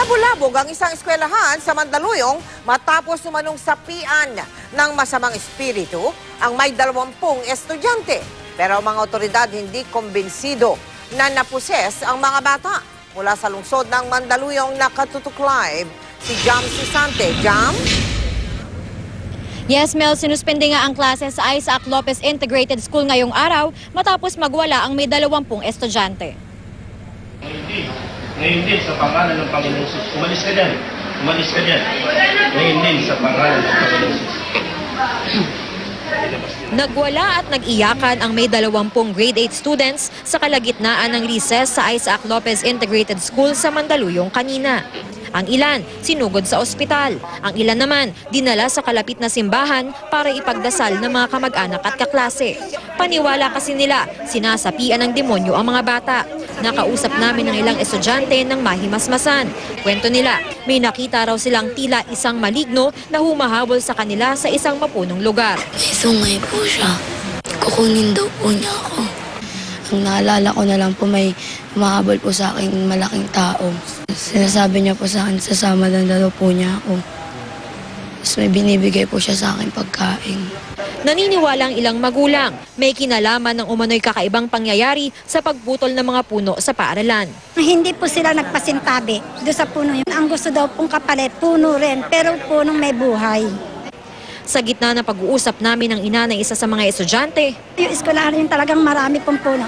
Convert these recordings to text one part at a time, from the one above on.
Nabulabog ang isang eskwelahan sa Mandaluyong matapos umanong sapian ng masamang espiritu ang may 20 estudyante. Pero ang mga otoridad hindi kumbinsido na naposes ang mga bata. Mula sa lungsod ng Mandaluyong, nakatutok live si Jam Sisante. Jam? Yes, Mel, sinuspende nga ang klase sa Isaac Lopez Integrated School ngayong araw matapos magwala ang may 20 estudyante. Ngayon din sa pangalan ng Panginoon Jesus. Umalis ka dyan. Umalis ka dyan. Ngayon din sa pangalan ng Panginoon Jesus. Nagwala at nag-iyakan ang may 20 grade 8 students sa kalagitnaan ng recess sa Isaac Lopez Integrated School sa Mandaluyong kanina. Ang ilan, sinugod sa ospital. Ang ilan naman, dinala sa kalapit na simbahan para ipagdasal ng mga kamag-anak at kaklase. Paniwala kasi nila, sinasapian ng demonyo ang mga bata. Nakausap namin ng ilang estudyante ng mahimasmasan. Kwento nila, may nakita raw silang tila isang maligno na humahabol sa kanila sa isang mapunong lugar. May sungay po siya. Kukunin daw po niya ako. Ang naalala ko na lang po may humahabol po sa akin malaking tao. Sinasabi niya po sa akin, sasama lang daw po niya ako. Tapos may binibigay po siya sa akin pagkain. Naniniwala ang ilang magulang, may kinalaman ng umano'y kakaibang pangyayari sa pagputol ng mga puno sa paaralan. Hindi po sila nagpasintabi doon sa puno yun. Ang gusto daw pong kapalit, puno rin, pero punong may buhay. Sa gitna ng pag-uusap namin ng ina ng isa sa mga estudyante, Yung eskwelahan yung talagang marami pong puno.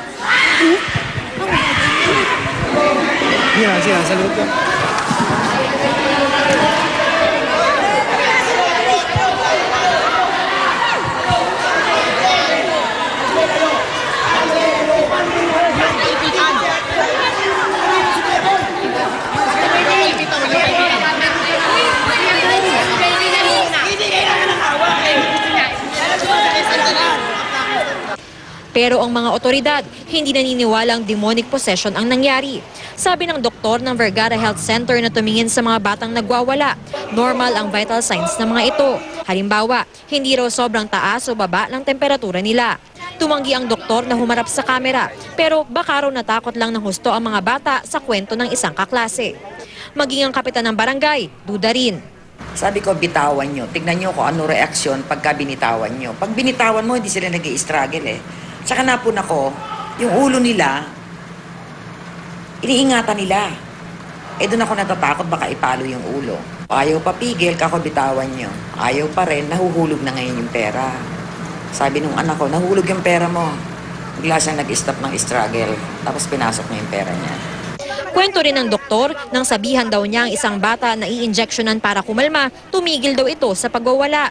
Sige, salut ka. pero ang mga otoridad hindi naniniwalang demonic possession ang nangyari. Sabi ng doktor ng Vergara Health Center na tumingin sa mga batang nagwawala, normal ang vital signs ng mga ito. Halimbawa, hindi raw sobrang taas o baba ng temperatura nila. Tumanggi ang doktor na humarap sa kamera, pero baka raw natakot lang ng husto ang mga bata sa kwento ng isang kaklase. Maging ang kapitan ng barangay, duda rin. Sabi ko, bitawan nyo. Tignan nyo kung ano reaksyon pagka binitawan nyo. Pag binitawan mo, hindi sila nag-i-struggle eh. Tsaka napun ako, yung ulo nila, iniingatan nila. Doon ako natatakot, baka ipalo yung ulo. Ayaw papigil, kako bitawan nyo. Ayaw pa rin, nahuhulog na ngayon yung pera. Sabi nung anak ko, nahuhulog yung pera mo. Bigla siyang nag-stop ng struggle, tapos pinasok niya yung pera niya. Kwento rin ng doktor, nang sabihan daw niya ang isang bata na i-injectionan para kumalma, tumigil daw ito sa pagwawala.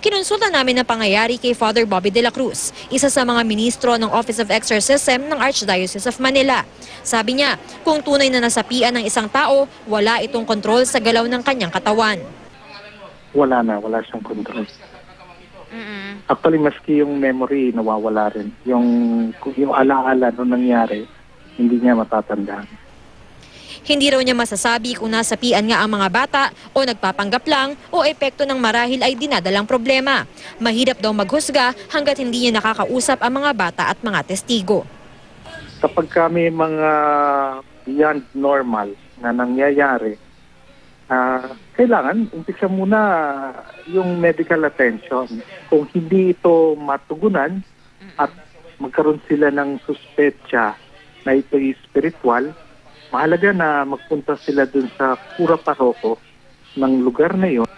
Kinonsulta namin ang pangyayari kay Father Bobby de la Cruz, isa sa mga ministro ng Office of Exorcism ng Archdiocese of Manila. Sabi niya, kung tunay na nasapian ng isang tao, wala itong kontrol sa galaw ng kanyang katawan. Wala siyang kontrol. Actually, maski yung memory, nawawala rin. Yung alaala nung nangyari, hindi niya matatandaan. Hindi raw niya masasabi kung nasapian nga ang mga bata o nagpapanggap lang o epekto ng marahil ay dinadalang problema. Mahirap daw maghusga hanggat hindi niya nakakausap ang mga bata at mga testigo. Kapag kami mga beyond normal na nangyayari, kailangan umpisa muna yung medical attention. Kung hindi ito matugunan at magkaroon sila ng suspetsya na ito spiritual, mahalaga na magpunta sila dun sa pura paroko ng lugar na yun.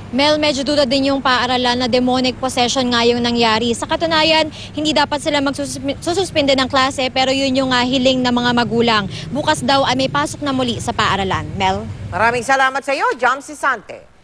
Mel, medyo duda din yung paaralan na demonic possession nga yung nangyari. Sa katunayan, hindi dapat sila magsususpinde ng klase pero yun yung hiling ng mga magulang. Bukas daw ay may pasok na muli sa paaralan. Mel? Maraming salamat sa iyo, Jam Sisante.